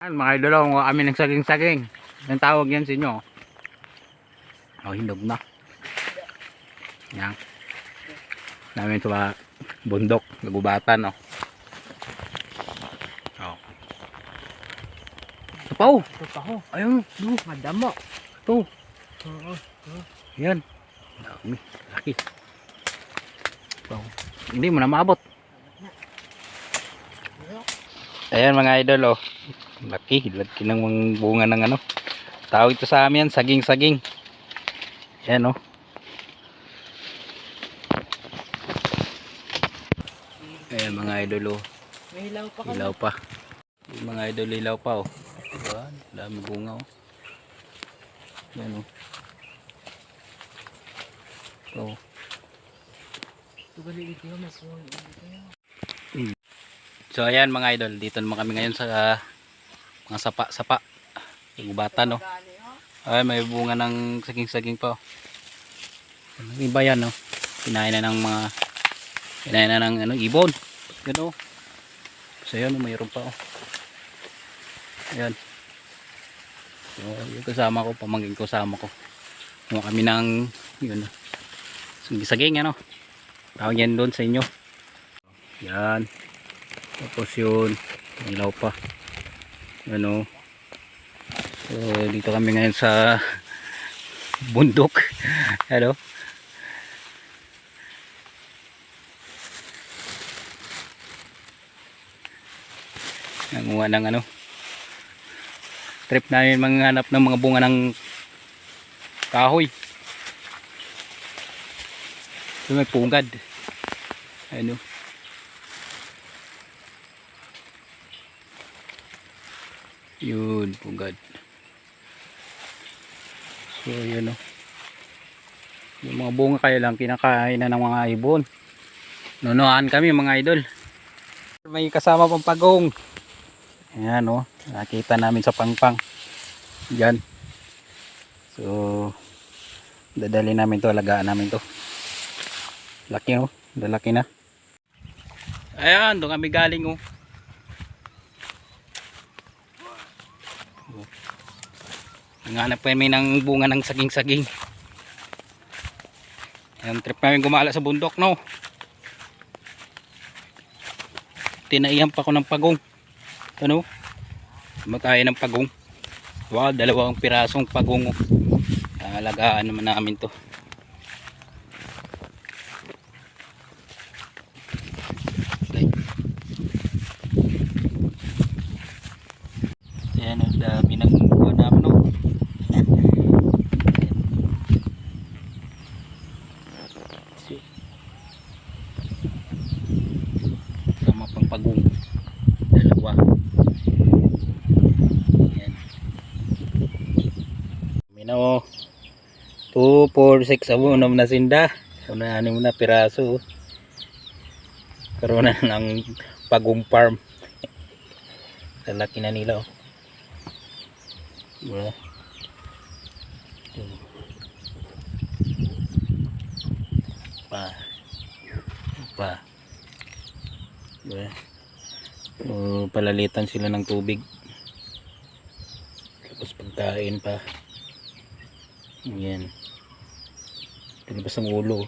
Mga idol, kung kami ng saging-saging. Ang tawag yan sa inyo. Oh, hinog na. Yan. Namin sa bundok, nagubatan, oh. Oh. Tapaw. Tapaw. Ayun, do. Madamo. To. Oo. Yan. Dami. Laki. So, hindi mo na maabot. Ayan mga idol, oh. Laki ng mga bunga ng ano. Tawag ito sa amin, saging-saging. Ayan, oh. Ayan mga idol, oh. May hilaw pa ka. Ilaw pa. Yung mga idol, ilaw pa, oh. Diba? Dami bunga, oh. Ayan, oh. So, so ayan mga idol, dito naman kami ngayon sa mga sapa-sapa, gubatan, no. Ay, may bunga ng saging-saging pa, oh. Iba yan, no. Kinain na ng ano, ibon. Yan, oh. So ayan, oh, mayroon pa, oh. Ayan. So yung kasama ko, pamangkin ko, kasama ko, kumuha kami ng yun, saging, ano, tawag yan doon sa inyo. Yan. Tapos yun, ilaw pa. Ano. So dito kami ngayon sa bundok. Hello. Nanguha ng ano. Trip namin manghanap ng mga bunga ng kahoy. So may pungad. Ano. Yun, pugad. So yun, oh. Yung mga bunga kayo lang kinakain na ng mga ibon. Nunuhan kami mga idol. May kasama pang pagong. Ayan, oh. Nakita namin sa pangpang. Diyan. So dadali namin to, alagaan namin to. Laki, oh. Lalaki na. Ayan, doon kami galing, oh. Nanganap kami ng bunga ng saging-saging. Ayan, trip namin gumala sa bundok, no. Tinaihan pa ko ng pagong. Ano? Matayo ng pagong. Wow, 2 pirasong pagong, oh. Alagaan naman namin to. Ayan, ang dami ng buwan namin, no. Sama pang pagong 2. Ayan. Mino 2, 4, 6 abo na sinda. Unahan mo na piraso. Karoon na ng pagong farm. Lalaki na nila, oh. Diba? Pa. Diba? O, palalitan sila ng tubig. Tapos pagkain pa. Ayan. Tulabas ang ulo.